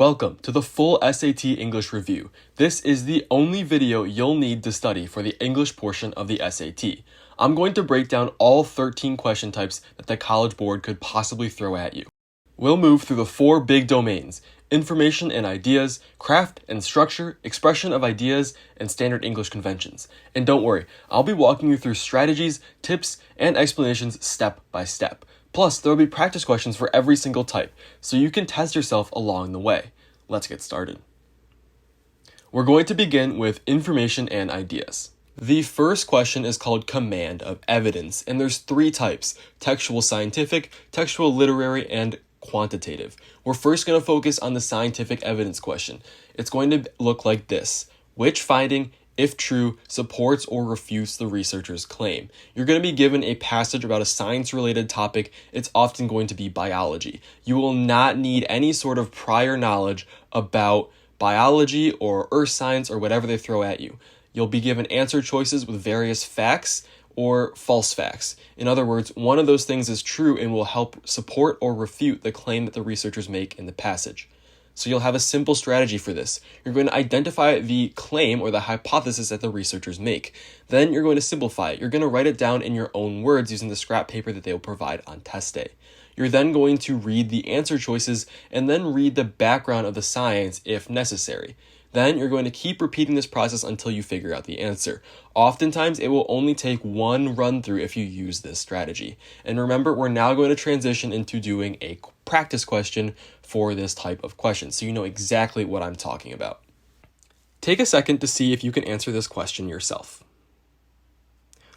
Welcome to the full SAT English review. This is the only video you'll need to study for the English portion of the SAT. I'm going to break down all 13 question types that the College Board could possibly throw at you. We'll move through the four big domains: information and ideas, craft and structure, expression of ideas, and standard English conventions. And don't worry, I'll be walking you through strategies, tips, and explanations step by step. Plus, there will be practice questions for every single type, so you can test yourself along the way. Let's get started. We're going to begin with information and ideas. The first question is called command of evidence, and there's three types: textual scientific, textual literary, and quantitative. We're first going to focus on the scientific evidence question. It's going to look like this: which finding, if true, supports or refutes the researcher's claim? You're going to be given a passage about a science-related topic. It's often going to be biology. You will not need any sort of prior knowledge about biology or earth science or whatever they throw at you. You'll be given answer choices with various facts or false facts. In other words, one of those things is true and will help support or refute the claim that the researchers make in the passage. So you'll have a simple strategy for this. You're going to identify the claim or the hypothesis that the researchers make. Then you're going to simplify it. You're going to write it down in your own words using the scrap paper that they will provide on test day. You're then going to read the answer choices and then read the background of the science if necessary. Then you're going to keep repeating this process until you figure out the answer. Oftentimes, it will only take one run through if you use this strategy. And remember, we're now going to transition into doing a practice question for this type of question, so you know exactly what I'm talking about. Take a second to see if you can answer this question yourself.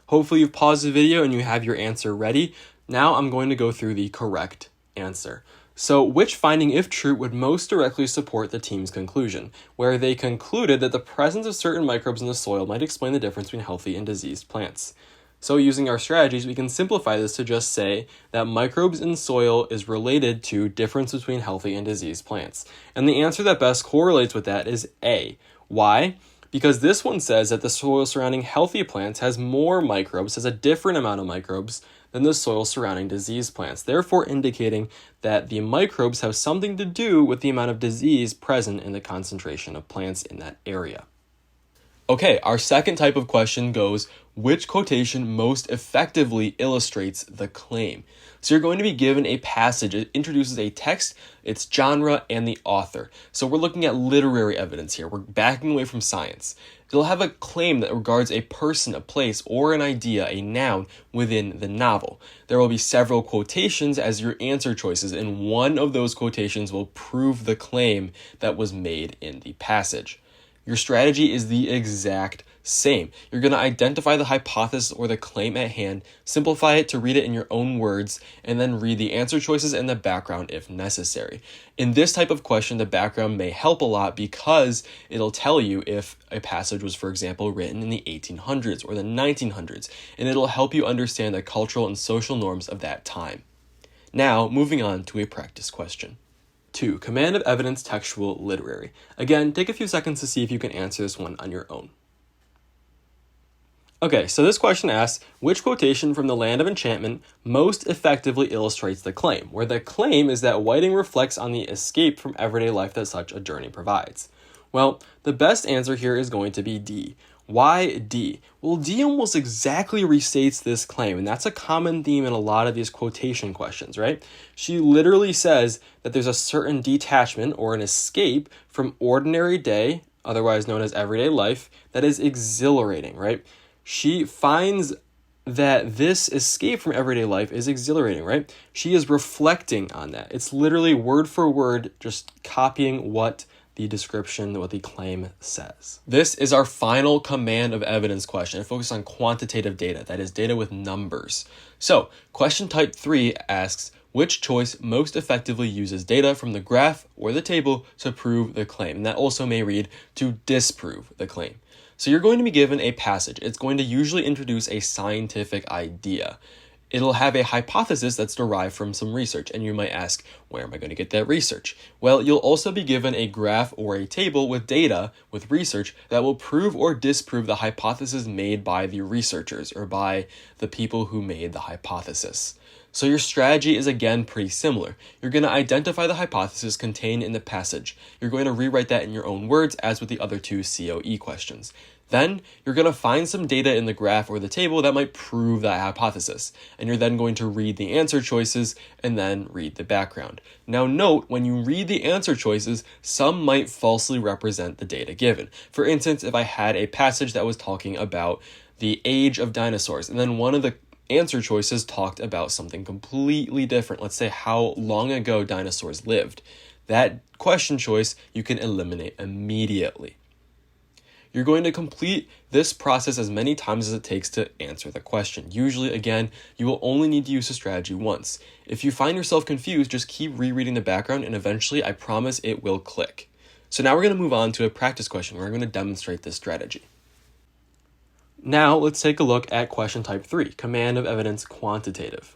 Hopefully you've paused the video and you have your answer ready. Now I'm going to go through the correct answer. So, which finding, if true, would most directly support the team's conclusion, where they concluded that the presence of certain microbes in the soil might explain the difference between healthy and diseased plants? So, using our strategies, we can simplify this to just say that microbes in soil is related to difference between healthy and diseased plants. And the answer that best correlates with that is A. Why? Because this one says that the soil surrounding healthy plants has more microbes, has a different amount of microbes than the soil surrounding diseased plants, therefore indicating that the microbes have something to do with the amount of disease present in the concentration of plants in that area. Okay, our second type of question goes: which quotation most effectively illustrates the claim? So you're going to be given a passage. It introduces a text, its genre, and the author. So we're looking at literary evidence here. We're backing away from science. It'll have a claim that regards a person, a place, or an idea, a noun, within the novel. There will be several quotations as your answer choices, and one of those quotations will prove the claim that was made in the passage. Your strategy is the exact same. You're going to identify the hypothesis or the claim at hand, simplify it to read it in your own words, and then read the answer choices and the background if necessary. In this type of question, the background may help a lot because it'll tell you if a passage was, for example, written in the 1800s or the 1900s, and it'll help you understand the cultural and social norms of that time. Now, moving on to a practice question. 2. Command of evidence, textual, literary. Again, take a few seconds to see if you can answer this one on your own. Okay, so this question asks, which quotation from The Land of Enchantment most effectively illustrates the claim, where the claim is that Whiting reflects on the escape from everyday life that such a journey provides? Well, the best answer here is going to be D. Why D? Well, D almost exactly restates this claim, and that's a common theme in a lot of these quotation questions, right? She literally says that there's a certain detachment or an escape from ordinary day, otherwise known as everyday life, that is exhilarating, right? She finds that this escape from everyday life is exhilarating, right? She is reflecting on that. It's literally word for word, just copying what the description, what the claim says. This is our final command of evidence question. It focuses on quantitative data, that is data with numbers. So, question type 3 asks, which choice most effectively uses data from the graph or the table to prove the claim? And that also may read to disprove the claim. So you're going to be given a passage. It's going to usually introduce a scientific idea. It'll have a hypothesis that's derived from some research, and you might ask, where am I going to get that research? Well, you'll also be given a graph or a table with data, with research, that will prove or disprove the hypothesis made by the researchers or by the people who made the hypothesis. So your strategy is again pretty similar. You're going to identify the hypothesis contained in the passage. You're going to rewrite that in your own words as with the other two COE questions. Then you're going to find some data in the graph or the table that might prove that hypothesis. And you're then going to read the answer choices and then read the background. Now note, when you read the answer choices, some might falsely represent the data given. For instance, if I had a passage that was talking about the age of dinosaurs, and then one of the answer choices talked about something completely different. Let's say how long ago dinosaurs lived. That question choice you can eliminate immediately. You're going to complete this process as many times as it takes to answer the question. Usually, again, you will only need to use the strategy once. If you find yourself confused, just keep rereading the background and eventually, I promise it will click. So now we're going to move on to a practice question where we're going to demonstrate this strategy. Now let's take a look at question type 3, command of evidence quantitative.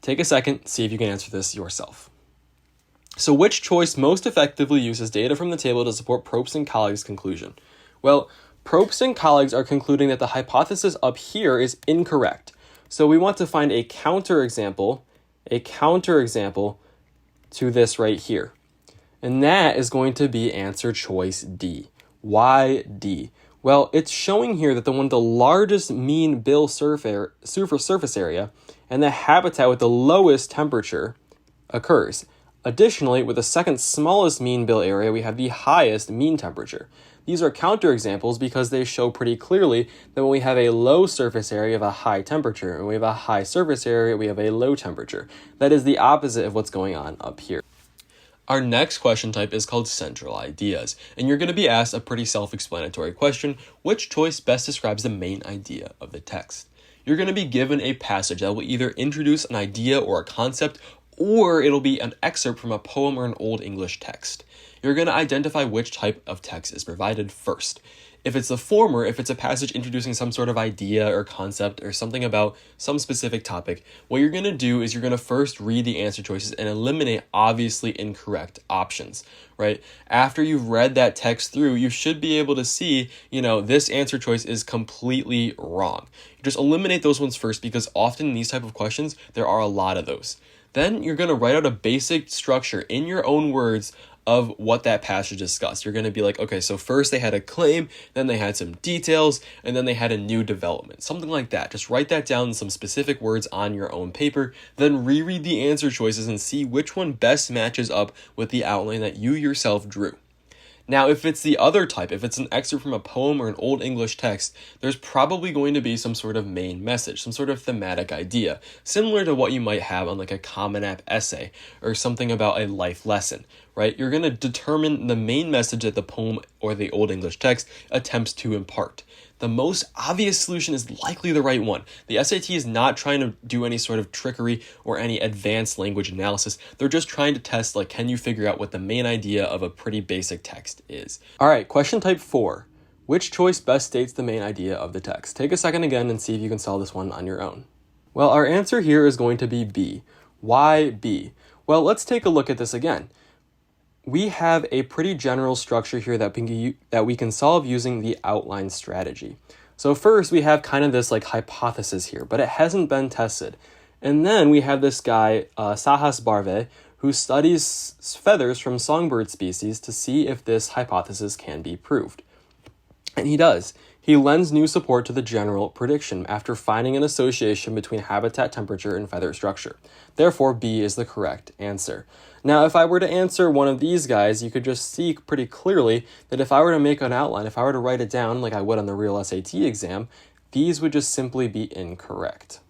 Take a second, see if you can answer this yourself. So which choice most effectively uses data from the table to support Probst and colleagues' conclusion? Well, Probst and colleagues are concluding that the hypothesis up here is incorrect. So we want to find a counterexample to this right here. And that is going to be answer choice D. Why D? Well, it's showing here that the one with the largest mean bill surface area and the habitat with the lowest temperature occurs. Additionally, with the second smallest mean bill area, we have the highest mean temperature. These are counterexamples because they show pretty clearly that when we have a low surface area, we have a high temperature, and when we have a high surface area, we have a low temperature. That is the opposite of what's going on up here. Our next question type is called central ideas, and you're going to be asked a pretty self-explanatory question: which choice best describes the main idea of the text? You're going to be given a passage that will either introduce an idea or a concept, or it'll be an excerpt from a poem or an Old English text. You're going to identify which type of text is provided first. If it's the former, if it's a passage introducing some sort of idea or concept or something about some specific topic, what you're going to do is you're going to first read the answer choices and eliminate obviously incorrect options, right? After you've read that text through, you should be able to see, this answer choice is completely wrong. You just eliminate those ones first because often in these type of questions, there are a lot of those. Then you're going to write out a basic structure in your own words of what that passage discussed. You're going to be like, okay, so first they had a claim, then they had some details, and then they had a new development. Something like that. Just write that down in some specific words on your own paper, then reread the answer choices and see which one best matches up with the outline that you yourself drew. Now, if it's the other type, if it's an excerpt from a poem or an Old English text, there's probably going to be some sort of main message, some sort of thematic idea, similar to what you might have on like a Common App essay or something about a life lesson, right? You're going to determine the main message that the poem or the Old English text attempts to impart. The most obvious solution is likely the right one. The SAT is not trying to do any sort of trickery or any advanced language analysis. They're just trying to test, can you figure out what the main idea of a pretty basic text is? All right, question type 4. Which choice best states the main idea of the text? Take a second again and see if you can solve this one on your own. Well, our answer here is going to be B. Why B? Well, let's take a look at this again. We have a pretty general structure here that we can solve using the outline strategy. So first we have kind of this hypothesis here, but it hasn't been tested. And then we have this guy, Sahas Barve, who studies feathers from songbird species to see if this hypothesis can be proved. And he does. He lends new support to the general prediction after finding an association between habitat temperature and feather structure. Therefore, B is the correct answer. Now, if I were to answer one of these guys, you could just see pretty clearly that if I were to make an outline, if I were to write it down like I would on the real SAT exam, these would just simply be incorrect.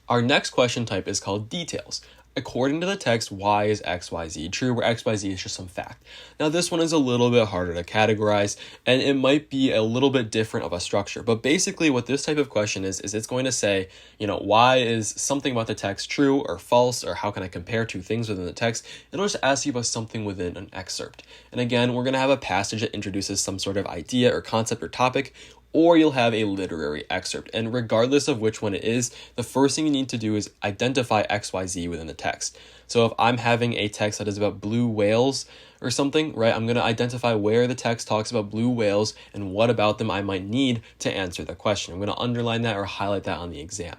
Our next question type is called details. According to the text, Y is XYZ true, where XYZ is just some fact. Now, this one is a little bit harder to categorize, and it might be a little bit different of a structure. But basically, what this type of question is it's going to say, why is something about the text true or false, or how can I compare two things within the text? It'll just ask you about something within an excerpt. And again, we're going to have a passage that introduces some sort of idea or concept or topic, or you'll have a literary excerpt. And regardless of which one it is, the first thing you need to do is identify XYZ within the text. So if I'm having a text that is about blue whales or something, right, I'm going to identify where the text talks about blue whales and what about them I might need to answer the question. I'm going to underline that or highlight that on the exam.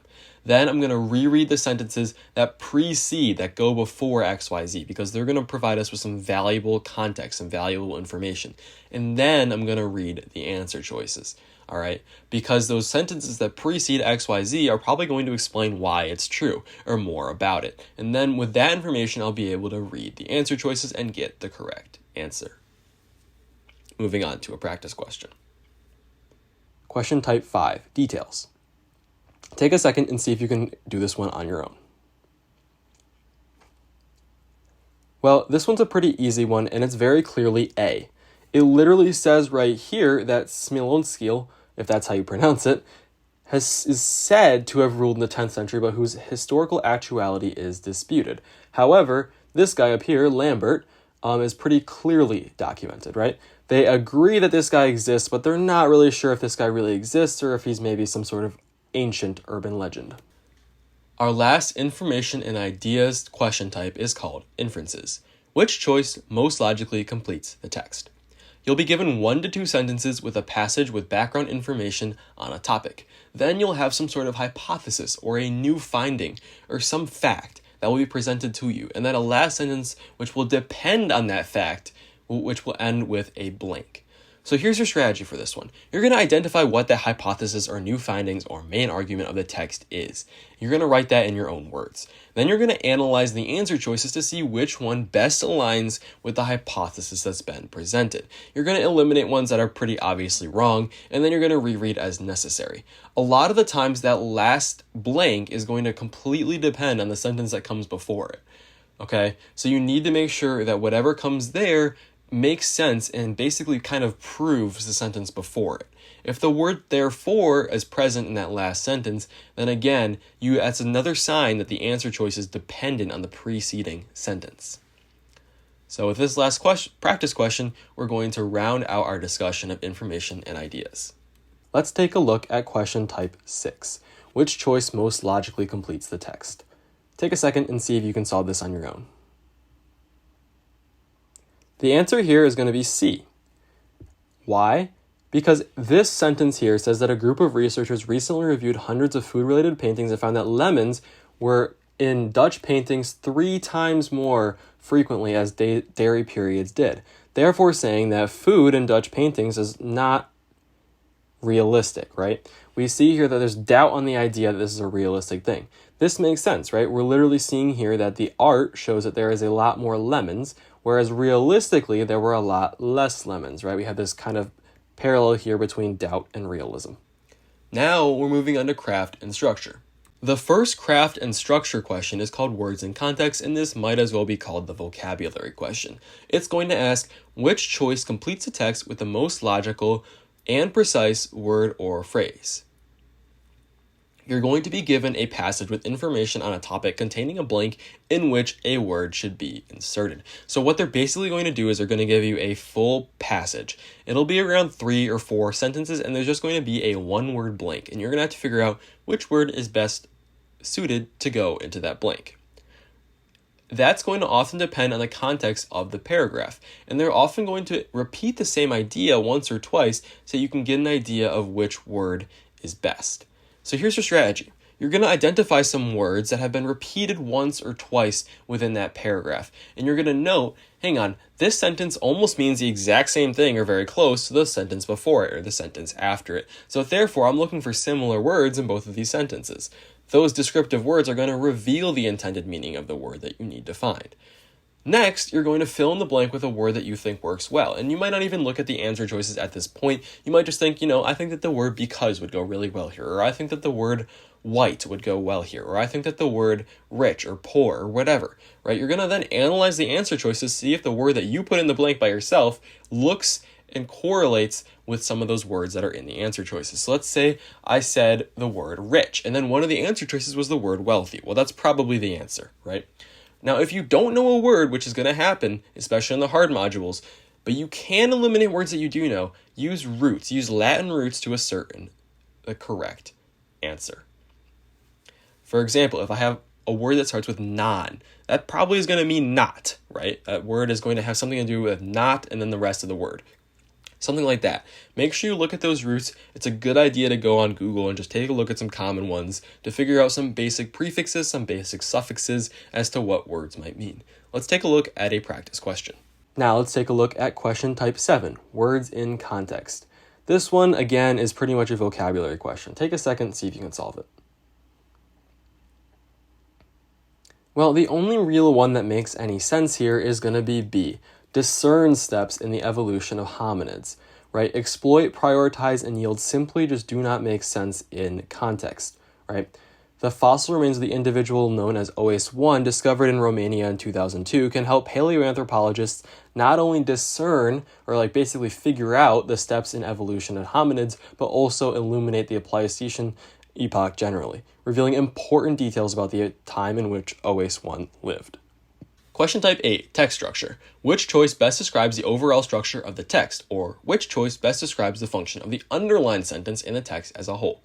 Then I'm going to reread the sentences that precede, that go before XYZ, because they're going to provide us with some valuable context, some valuable information. And then I'm going to read the answer choices. All right, because those sentences that precede XYZ are probably going to explain why it's true or more about it. And then with that information, I'll be able to read the answer choices and get the correct answer. Moving on to a practice question. Question type 5, details. Take a second and see if you can do this one on your own. Well, this one's a pretty easy one, and it's very clearly A. It literally says right here that Smilonskil, if that's how you pronounce it, is said to have ruled in the 10th century, but whose historical actuality is disputed. However, this guy up here, Lambert, is pretty clearly documented, right? They agree that this guy exists, but they're not really sure if this guy really exists or if he's maybe some sort of ancient urban legend. Our last information and ideas question type is called inferences. Which choice most logically completes the text? You'll be given 1 to 2 sentences with a passage with background information on a topic. Then you'll have some sort of hypothesis or a new finding or some fact that will be presented to you. And then a last sentence which will depend on that fact, which will end with a blank. So here's your strategy for this one. You're going to identify what that hypothesis or new findings or main argument of the text is. You're going to write that in your own words. Then you're going to analyze the answer choices to see which one best aligns with the hypothesis that's been presented. You're going to eliminate ones that are pretty obviously wrong, and then you're going to reread as necessary. A lot of the times that last blank is going to completely depend on the sentence that comes before it. Okay? So you need to make sure that whatever comes there makes sense and basically kind of proves the sentence before it. If the word therefore is present in that last sentence, then again, that's another sign that the answer choice is dependent on the preceding sentence. So with this last practice question, we're going to round out our discussion of information and ideas. Let's take a look at question type 6. Which choice most logically completes the text? Take a second and see if you can solve this on your own. The answer here is going to be C. Why? Because this sentence here says that a group of researchers recently reviewed hundreds of food-related paintings and found that lemons were in Dutch paintings 3 times more frequently as dairy periods did, therefore saying that food in Dutch paintings is not realistic, right? We see here that there's doubt on the idea that this is a realistic thing. This makes sense, right? We're literally seeing here that the art shows that there is a lot more lemons, whereas realistically, there were a lot less lemons, right? We have this kind of parallel here between doubt and realism. Now we're moving on to craft and structure. The first craft and structure question is called words in context, and this might as well be called the vocabulary question. It's going to ask which choice completes the text with the most logical and precise word or phrase. You're going to be given a passage with information on a topic containing a blank in which a word should be inserted. So what they're basically going to do is they're going to give you a full passage. It'll be around 3 or 4 sentences, and there's just going to be a 1-word blank, and you're going to have to figure out which word is best suited to go into that blank. That's going to often depend on the context of the paragraph, and they're often going to repeat the same idea once or twice so you can get an idea of which word is best. So here's your strategy. You're going to identify some words that have been repeated once or twice within that paragraph. And you're going to note, hang on, this sentence almost means the exact same thing or very close to the sentence before it or the sentence after it. So therefore, I'm looking for similar words in both of these sentences. Those descriptive words are going to reveal the intended meaning of the word that you need to find. Next, you're going to fill in the blank with a word that you think works well. And you might not even look at the answer choices at this point. You might just think, I think that the word because would go really well here. Or I think that the word white would go well here. Or I think that the word rich or poor or whatever, right? You're going to then analyze the answer choices, see if the word that you put in the blank by yourself looks and correlates with some of those words that are in the answer choices. So let's say I said the word rich, and then one of the answer choices was the word wealthy. Well, that's probably the answer, right? Now, if you don't know a word, which is going to happen, especially in the hard modules, but you can eliminate words that you do know, use roots, use Latin roots to ascertain the correct answer. For example, if I have a word that starts with non, that probably is going to mean not, right? That word is going to have something to do with not and then the rest of the word. something like that. Make sure you look at those roots. It's a good idea to go on Google and just take a look at some common ones to figure out some basic prefixes, some basic suffixes as to what words might mean. Let's take a look at a practice question. Now let's take a look at question type 7, words in context. This one, again, is pretty much a vocabulary question. Take a second, see if you can solve it. Well, the only real one that makes any sense here is going to be B. Discern steps in the evolution of hominids, right? Exploit, prioritize, and yield simply just do not make sense in context, right? The fossil remains of the individual known as OAS1, discovered in Romania in 2002, can help paleoanthropologists not only discern or basically figure out the steps in evolution of hominids, but also illuminate the Pleistocene epoch generally, revealing important details about the time in which OAS1 lived. Question type 8, text structure. Which choice best describes the overall structure of the text, or which choice best describes the function of the underlined sentence in the text as a whole?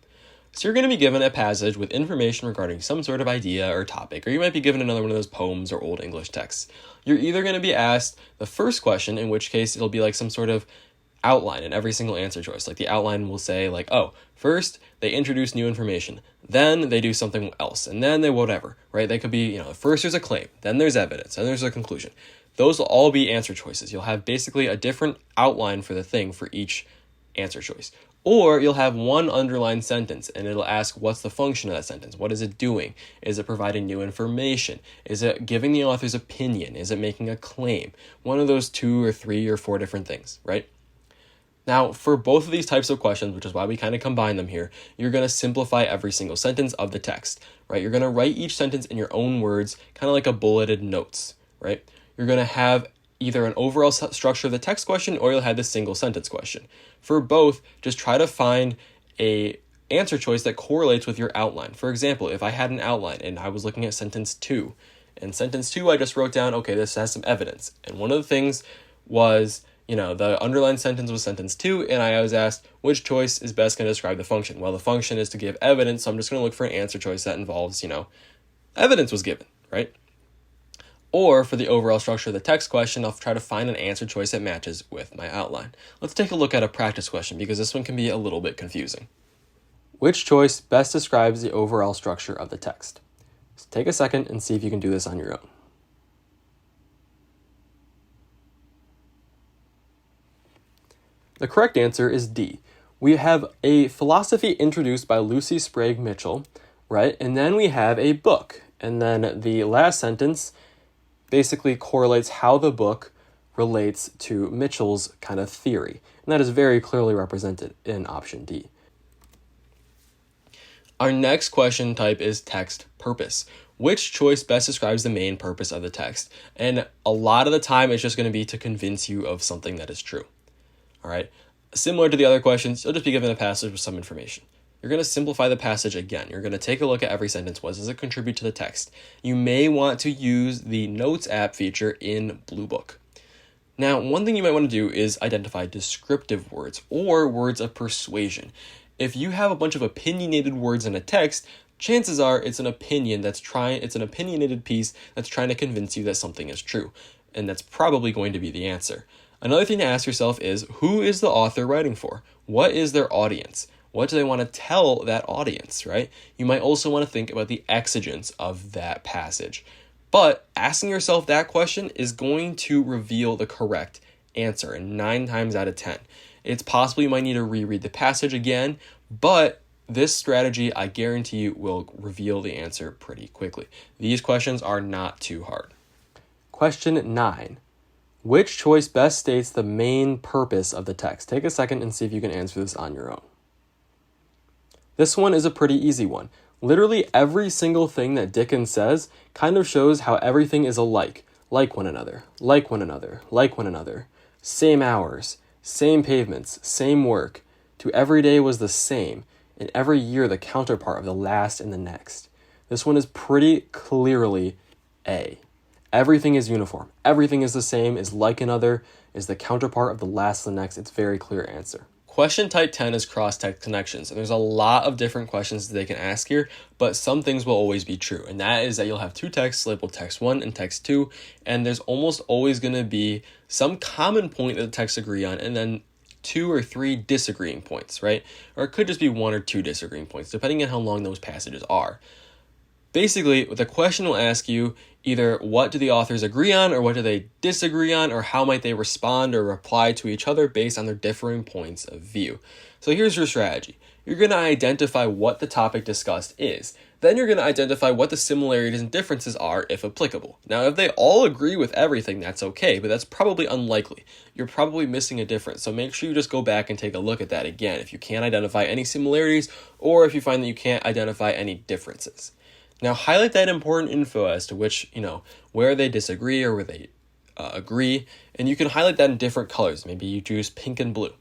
So you're going to be given a passage with information regarding some sort of idea or topic, or you might be given another one of those poems or old English texts. You're either going to be asked the first question, in which case it'll be like some sort of outline in every single answer choice. Like the outline will say first they introduce new information, then they do something else, and then they whatever, right? They could be, first there's a claim, then there's evidence, then there's a conclusion. Those will all be answer choices. You'll have basically a different outline for the thing for each answer choice. Or you'll have one underlined sentence and it'll ask what's the function of that sentence? What is it doing? Is it providing new information? Is it giving the author's opinion? Is it making a claim? One of those 2 or 3 or 4 different things, right? Now, for both of these types of questions, which is why we kind of combine them here, you're going to simplify every single sentence of the text, right? You're going to write each sentence in your own words, kind of like a bulleted notes, right? You're going to have either an overall structure of the text question or you'll have the single sentence question. For both, just try to find a answer choice that correlates with your outline. For example, if I had an outline and I was looking at sentence 2, and sentence 2 I just wrote down, okay, this has some evidence. And one of the things was, the underlined sentence was sentence 2, and I was asked which choice is best going to describe the function. Well, the function is to give evidence, so I'm just going to look for an answer choice that involves, evidence was given, right? Or for the overall structure of the text question, I'll try to find an answer choice that matches with my outline. Let's take a look at a practice question because this one can be a little bit confusing. Which choice best describes the overall structure of the text? So take a second and see if you can do this on your own. The correct answer is D. We have a philosophy introduced by Lucy Sprague Mitchell, right? And then we have a book. And then the last sentence basically correlates how the book relates to Mitchell's kind of theory. And that is very clearly represented in option D. Our next question type is text purpose. Which choice best describes the main purpose of the text? And a lot of the time, it's just going to be to convince you of something that is true. All right. Similar to the other questions, you'll just be given a passage with some information. You're going to simplify the passage again. You're going to take a look at every sentence. What does it contribute to the text? You may want to use the Notes app feature in Blue Book. Now, one thing you might want to do is identify descriptive words or words of persuasion. If you have a bunch of opinionated words in a text, chances are it's an opinionated piece that's trying to convince you that something is true. And that's probably going to be the answer. Another thing to ask yourself is, who is the author writing for? What is their audience? What do they want to tell that audience, right? You might also want to think about the exigence of that passage. But asking yourself that question is going to reveal the correct answer, and 9 times out of 10. It's possible you might need to reread the passage again, but this strategy, I guarantee you, will reveal the answer pretty quickly. These questions are not too hard. Question 9. Which choice best states the main purpose of the text? Take a second and see if you can answer this on your own. This one is a pretty easy one. Literally every single thing that Dickens says kind of shows how everything is alike. Like one another, like one another, like one another. Same hours, same pavements, same work. To every day was the same, and every year the counterpart of the last and the next. This one is pretty clearly A. Everything is uniform. Everything is the same, is like another, is the counterpart of the last and the next. It's a very clear answer. Question type 10 is cross-text connections. And there's a lot of different questions that they can ask here, but some things will always be true. And that is that you'll have 2 texts labeled text 1 and text 2, and there's almost always going to be some common point that the texts agree on, and then 2 or 3 disagreeing points, right? Or it could just be 1 or 2 disagreeing points, depending on how long those passages are. Basically, the question will ask you either what do the authors agree on, or what do they disagree on, or how might they respond or reply to each other based on their differing points of view. So here's your strategy. You're going to identify what the topic discussed is. Then you're going to identify what the similarities and differences are, if applicable. Now, if they all agree with everything, that's okay, but that's probably unlikely. You're probably missing a difference, so make sure you just go back and take a look at that again if you can't identify any similarities, or if you find that you can't identify any differences. Now, highlight that important info as to which, where they disagree or where they agree, and you can highlight that in different colors. Maybe you choose pink and blue,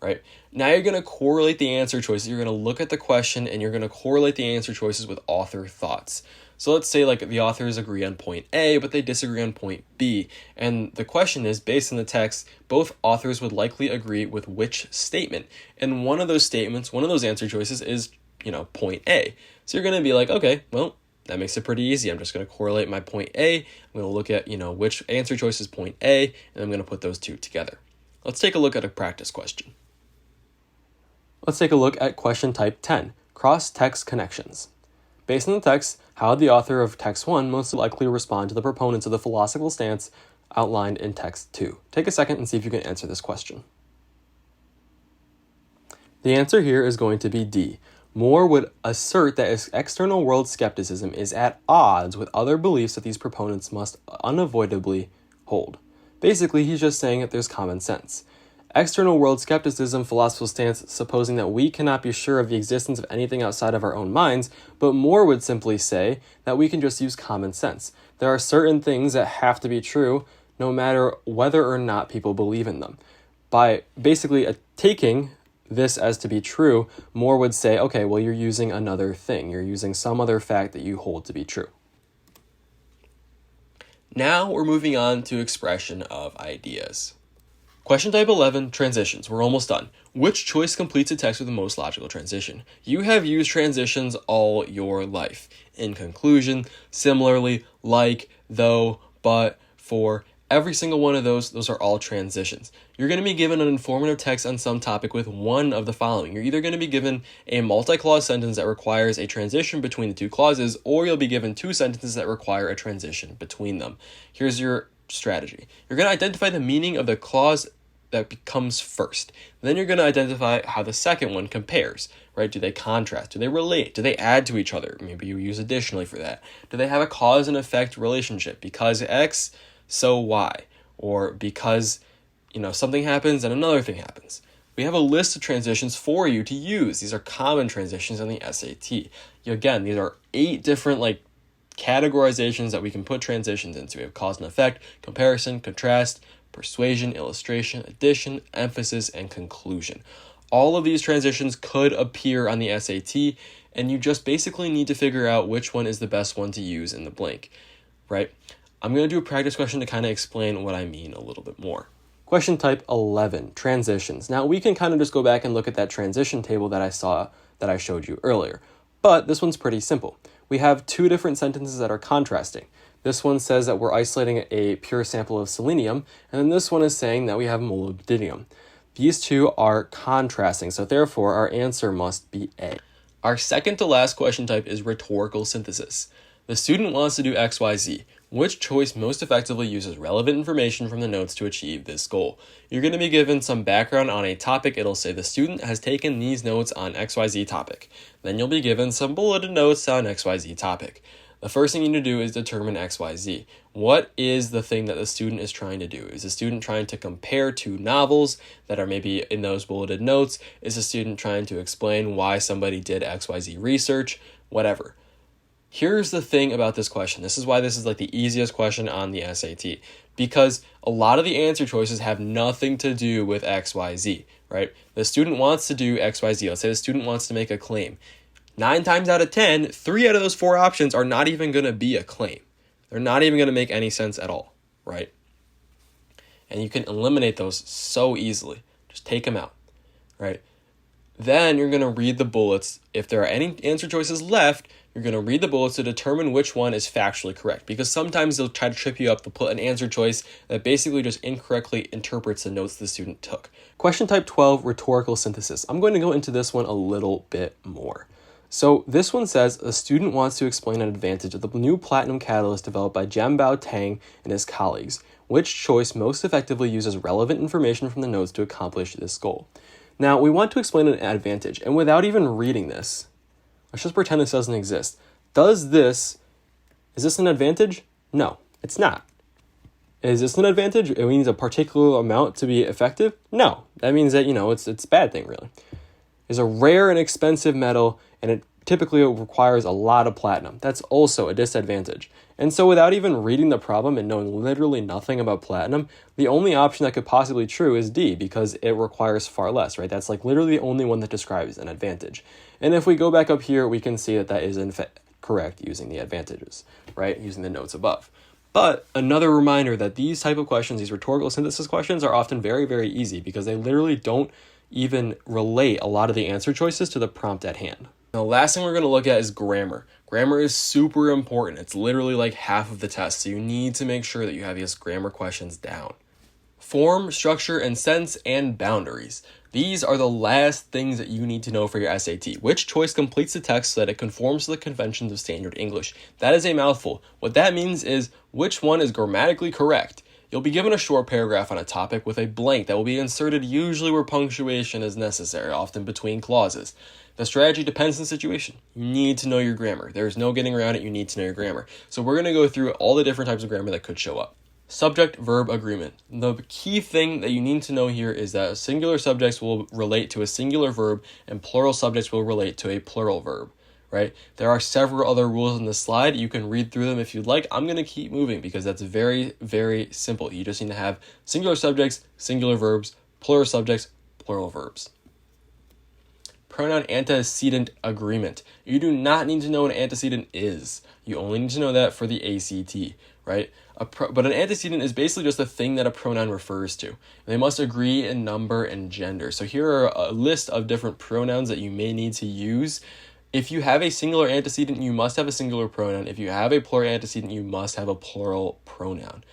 right? Now you're going to correlate the answer choices. You're going to look at the question, and you're going to correlate the answer choices with author thoughts. So let's say like the authors agree on point A, but they disagree on point B. And the question is, based on the text, both authors would likely agree with which statement. And one of those statements, one of those answer choices is, point A. So you're going to be like, okay, well, that makes it pretty easy. I'm just going to correlate my point A. I'm going to look at, which answer choice is point A, and I'm going to put those two together. Let's take a look at a practice question. Let's take a look at question type 10, cross-text connections. Based on the text, how would the author of text 1 most likely respond to the proponents of the philosophical stance outlined in text 2? Take a second and see if you can answer this question. The answer here is going to be D. Moore would assert that external world skepticism is at odds with other beliefs that these proponents must unavoidably hold. Basically, he's just saying that there's common sense. External world skepticism, philosophical stance, supposing that we cannot be sure of the existence of anything outside of our own minds, but Moore would simply say that we can just use common sense. There are certain things that have to be true, no matter whether or not people believe in them. By basically taking this as to be true, Moore would say, okay, well, you're using another thing. You're using some other fact that you hold to be true. Now we're moving on to expression of ideas. Question type 11, transitions. We're almost done. Which choice completes a text with the most logical transition? You have used transitions all your life. In conclusion, similarly, like, though, but, for, every single one of those are all transitions. You're going to be given an informative text on some topic with one of the following. You're either going to be given a multi-clause sentence that requires a transition between the two clauses, or you'll be given 2 sentences that require a transition between them. Here's your strategy. You're going to identify the meaning of the clause that comes first. Then you're going to identify how the second one compares, right? Do they contrast? Do they relate? Do they add to each other? Maybe you use additionally for that. Do they have a cause and effect relationship? Because X, so Y, or because, something happens and another thing happens. We have a list of transitions for you to use. These are common transitions in the SAT. Again, these are 8 different categorizations that we can put transitions into. We have cause and effect, comparison, contrast, persuasion, illustration, addition, emphasis, and conclusion. All of these transitions could appear on the SAT, and you just basically need to figure out which one is the best one to use in the blank, right? I'm going to do a practice question to kind of explain what I mean a little bit more. Question type 11, transitions. Now we can kind of just go back and look at that transition table that I showed you earlier. But this one's pretty simple. We have 2 different sentences that are contrasting. This one says that we're isolating a pure sample of selenium, and then this one is saying that we have molybdenum. These 2 are contrasting, so therefore our answer must be A. Our second to last question type is rhetorical synthesis. The student wants to do XYZ. Which choice most effectively uses relevant information from the notes to achieve this goal? You're going to be given some background on a topic. It'll say the student has taken these notes on XYZ topic. Then you'll be given some bulleted notes on XYZ topic. The first thing you need to do is determine XYZ. What is the thing that the student is trying to do? Is the student trying to compare 2 novels that are maybe in those bulleted notes? Is the student trying to explain why somebody did XYZ research? Whatever. Here's the thing about this question. This is why this is the easiest question on the SAT. Because a lot of the answer choices have nothing to do with XYZ, right? The student wants to do XYZ. Let's say the student wants to make a claim. 9 times out of 10, 3 out of those 4 options are not even going to be a claim. They're not even going to make any sense at all, right? And you can eliminate those so easily. Just take them out, right? Then you're going to read the bullets. If there are any answer choices left, you're going to read the bullets to determine which one is factually correct, because sometimes they'll try to trip you up. They'll put an answer choice that basically just incorrectly interprets the notes the student took. Question type 12, rhetorical synthesis. I'm going to go into this one a little bit more. So this one says a student wants to explain an advantage of the new platinum catalyst developed by Jianbao Tang and his colleagues. Which choice most effectively uses relevant information from the notes to accomplish this goal? Now, we want to explain an advantage, and without even reading this, let's just pretend this doesn't exist. Is this an advantage? No, it's not. Is this an advantage? It means a particular amount to be effective? No, that means that, it's a bad thing, really. It's a rare and expensive metal, and it typically requires a lot of platinum. That's also a disadvantage. And so without even reading the problem and knowing literally nothing about platinum, the only option that could possibly be true is D, because it requires far less, right? That's like literally the only one that describes an advantage. And if we go back up here, we can see that that is in fact correct using the advantages, right? Using the notes above. But another reminder that these type of questions, these rhetorical synthesis questions, are often very, very easy because they literally don't even relate a lot of the answer choices to the prompt at hand. Now, the last thing we're going to look at is grammar. Grammar is super important. It's literally like half of the test, so you need to make sure that you have these grammar questions down. Form, structure, and sense, and boundaries. These are the last things that you need to know for your SAT. Which choice completes the text so that it conforms to the conventions of standard English? That is a mouthful. What that means is which one is grammatically correct. You'll be given a short paragraph on a topic with a blank that will be inserted usually where punctuation is necessary, often between clauses. The strategy depends on the situation. You need to know your grammar. There's no getting around it. You need to know your grammar. So we're going to go through all the different types of grammar that could show up. Subject-verb agreement. The key thing that you need to know here is that singular subjects will relate to a singular verb and plural subjects will relate to a plural verb, right? There are several other rules in this slide. You can read through them if you'd like. I'm going to keep moving because that's very, very simple. You just need to have singular subjects, singular verbs, plural subjects, plural verbs. Pronoun antecedent agreement. You do not need to know what an antecedent is. You only need to know that for the ACT, right? But an antecedent is basically just the thing that a pronoun refers to. They must agree in number and gender. So here are a list of different pronouns that you may need to use. If you have a singular antecedent, you must have a singular pronoun. If you have a plural antecedent, you must have a plural pronoun.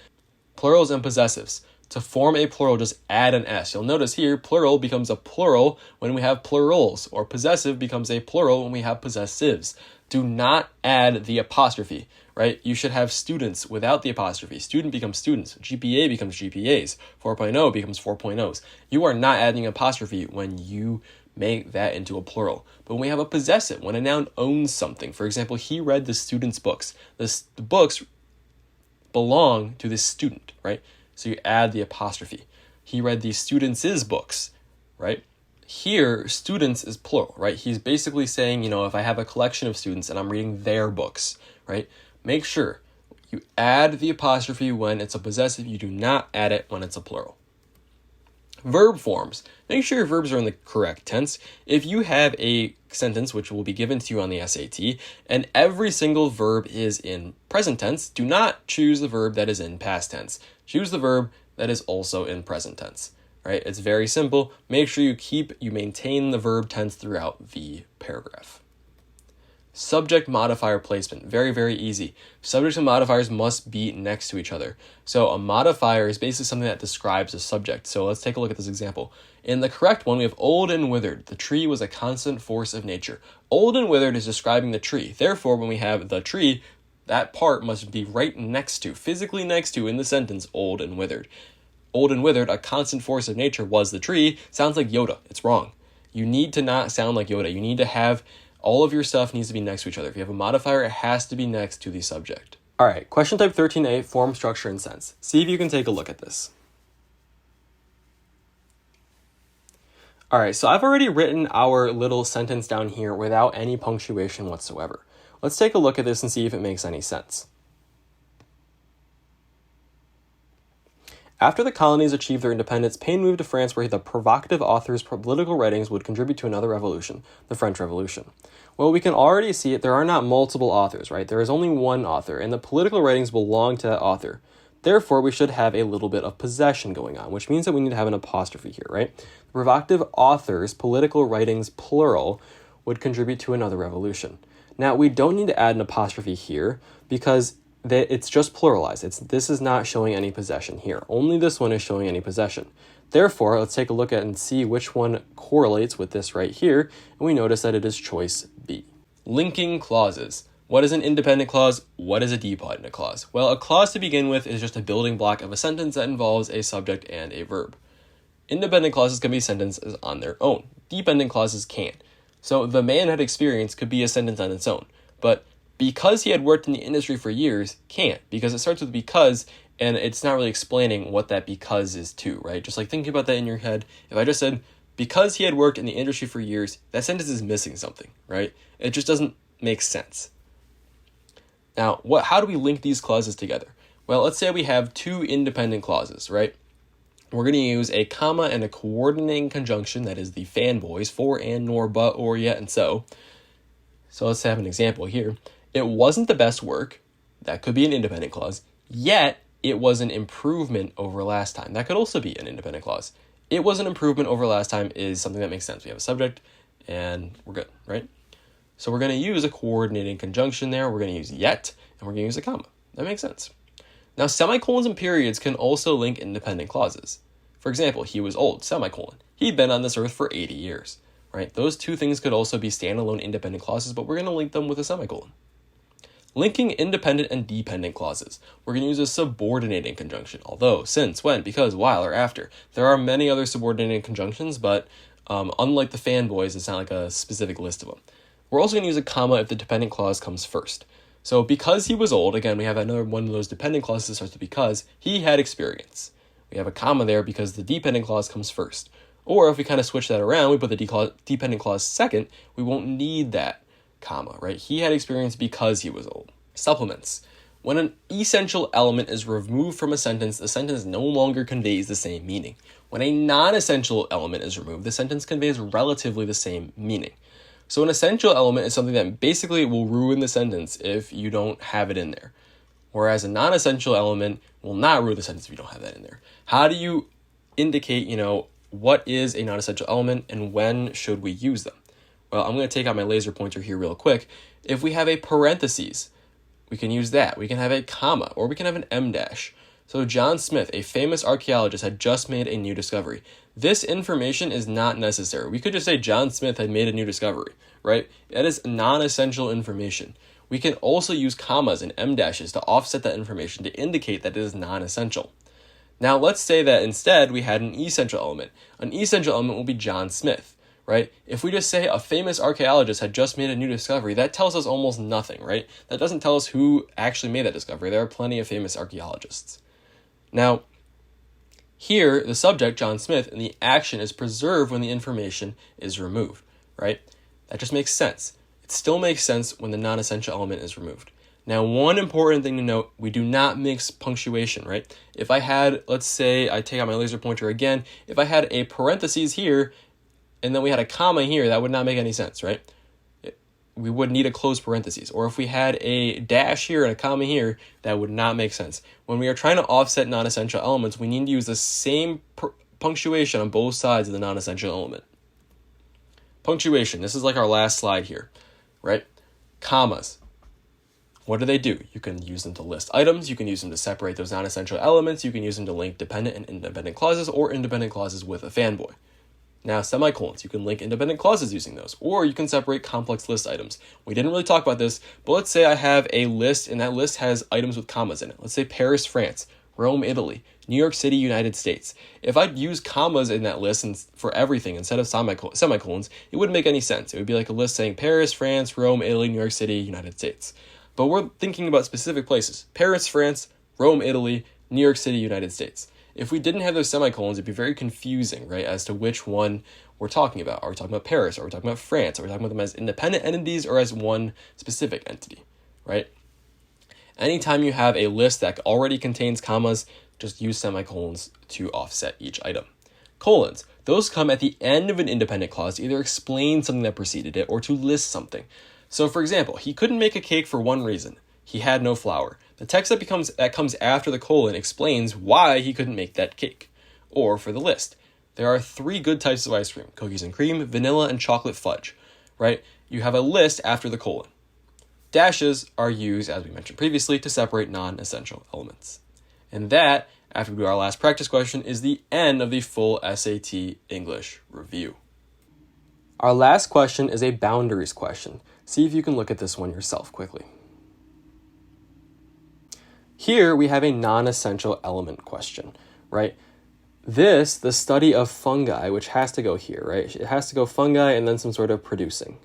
Plurals and possessives. To form a plural, just add an S. You'll notice here, plural becomes a plural when we have plurals, or possessive becomes a plural when we have possessives. Do not add the apostrophe, right? You should have students without the apostrophe. Student becomes students. GPA becomes GPAs. 4.0 becomes 4.0s. You are not adding apostrophe when you make that into a plural. But when we have a possessive, when a noun owns something, for example, he read the student's books. The books belong to the student, right? So you add the apostrophe. He read the students' books, right? Here, students is plural, right? He's basically saying, if I have a collection of students and I'm reading their books, right? Make sure you add the apostrophe when it's a possessive. You do not add it when it's a plural. Verb forms. Make sure your verbs are in the correct tense. If you have a sentence which will be given to you on the SAT and every single verb is in present tense, do not choose the verb that is in past tense. Choose the verb that is also in present tense, right? It's very simple. Make sure you maintain the verb tense throughout the paragraph. Subject modifier placement. Very, very easy. Subjects and modifiers must be next to each other. So a modifier is basically something that describes a subject. So let's take a look at this example. In the correct one, we have old and withered. The tree was a constant force of nature. Old and withered is describing the tree. Therefore, when we have the tree, that part must be right next to, physically next to in the sentence, old and withered. Old and withered, a constant force of nature was the tree, sounds like Yoda. It's wrong. You need to not sound like Yoda. You need to have all of your stuff needs to be next to each other. If you have a modifier, it has to be next to the subject. All right, question type 13A, form, structure, and sense. See if you can take a look at this. All right, so I've already written our little sentence down here without any punctuation whatsoever. Let's take a look at this and see if it makes any sense. After the colonies achieved their independence, Paine moved to France where the provocative author's political writings would contribute to another revolution, the French Revolution. Well, we can already see it. There are not multiple authors, right? There is only one author, and the political writings belong to that author. Therefore, we should have a little bit of possession going on, which means that we need to have an apostrophe here, right? The provocative author's political writings, plural, would contribute to another revolution. Now, we don't need to add an apostrophe here because it's just pluralized. This is not showing any possession here. Only this one is showing any possession. Therefore, let's take a look at and see which one correlates with this right here, and we notice that it is choice B. Linking clauses. What is an independent clause? What is a dependent clause? Well, a clause to begin with is just a building block of a sentence that involves a subject and a verb. Independent clauses can be sentences on their own. Dependent clauses can't. So the man had experience could be a sentence on its own, but because he had worked in the industry for years, can't, because it starts with because, and it's not really explaining what that because is to, right? Just like thinking about that in your head. If I just said, because he had worked in the industry for years, that sentence is missing something, right? It just doesn't make sense. Now, how do we link these clauses together? Well, let's say we have two independent clauses, right? We're going to use a comma and a coordinating conjunction, that is the fanboys, for, and, nor, but, or, yet, and so. So let's have an example here. It wasn't the best work. That could be an independent clause. Yet, it was an improvement over last time. That could also be an independent clause. It was an improvement over last time is something that makes sense. We have a subject, and we're good, right? So we're going to use a coordinating conjunction there. We're going to use yet, and we're going to use a comma. That makes sense. Now, semicolons and periods can also link independent clauses. For example, he was old, semicolon. He'd been on this earth for 80 years, right? Those two things could also be standalone independent clauses, but we're going to link them with a semicolon. Linking independent and dependent clauses. We're going to use a subordinating conjunction. Although, since, when, because, while, or after. There are many other subordinating conjunctions, but unlike the fanboys, it's not like a specific list of them. We're also going to use a comma if the dependent clause comes first. So because he was old, again, we have another one of those dependent clauses that starts with because, he had experience. We have a comma there because the dependent clause comes first. Or if we kind of switch that around, we put the dependent clause second, we won't need that comma, right? He had experience because he was old. Supplements. When an essential element is removed from a sentence, the sentence no longer conveys the same meaning. When a non-essential element is removed, the sentence conveys relatively the same meaning. So an essential element is something that basically will ruin the sentence if you don't have it in there. Whereas a non-essential element will not ruin the sentence if you don't have that in there. How do you indicate, what is a non-essential element and when should we use them? Well, I'm going to take out my laser pointer here real quick. If we have a parentheses, we can use that. We can have a comma, or we can have an em dash. So John Smith, a famous archaeologist, had just made a new discovery. This information is not necessary. We could just say John Smith had made a new discovery, right? That is non-essential information. We can also use commas and em dashes to offset that information to indicate that it is non-essential. Now let's say that instead we had an essential element. An essential element will be John Smith, right? If we just say a famous archaeologist had just made a new discovery, that tells us almost nothing, right? That doesn't tell us who actually made that discovery. There are plenty of famous archaeologists. Now, here, the subject, John Smith, and the action is preserved when the information is removed, right? That just makes sense. It still makes sense when the non-essential element is removed. Now, one important thing to note, we do not mix punctuation, right? If I had, let's say, I take out my laser pointer again, if I had a parentheses here, and then we had a comma here, that would not make any sense, right? We would need a closed parentheses. Or if we had a dash here and a comma here, that would not make sense. When we are trying to offset non-essential elements, we need to use the same punctuation on both sides of the non-essential element. Punctuation, this is like our last slide here, right? Commas. What do? You can use them to list items, you can use them to separate those non-essential elements, you can use them to link dependent and independent clauses, or independent clauses with a fanboy. Now, semicolons, you can link independent clauses using those, or you can separate complex list items. We didn't really talk about this, but let's say I have a list, and that list has items with commas in it. Let's say Paris, France, Rome, Italy, New York City, United States. If I'd use commas in that list for everything instead of semicolons, it wouldn't make any sense. It would be like a list saying Paris, France, Rome, Italy, New York City, United States. But we're thinking about specific places. Paris, France, Rome, Italy, New York City, United States. If we didn't have those semicolons, it'd be very confusing, right, as to which one we're talking about. Are we talking about Paris? Are we talking about France? Are we talking about them as independent entities or as one specific entity, right? Anytime you have a list that already contains commas, just use semicolons to offset each item. Colons, those come at the end of an independent clause to either explain something that preceded it or to list something. So, for example, he couldn't make a cake for one reason. He had no flour. The text that comes after the colon explains why he couldn't make that cake. Or for the list, there are 3 good types of ice cream: cookies and cream, vanilla, and chocolate fudge, right? You have a list after the colon. Dashes are used, as we mentioned previously, to separate non-essential elements. And that, after we do our last practice question, is the end of the full SAT English review. Our last question is a boundaries question. See if you can look at this one yourself quickly. Here we have a non-essential element question, right? The study of fungi, which has to go here, right? It has to go fungi and then some sort of producing.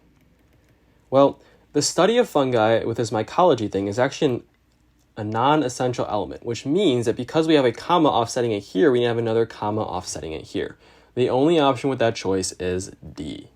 Well, the study of fungi with this mycology thing is actually a non-essential element, which means that because we have a comma offsetting it here, we have another comma offsetting it here. The only option with that choice is D.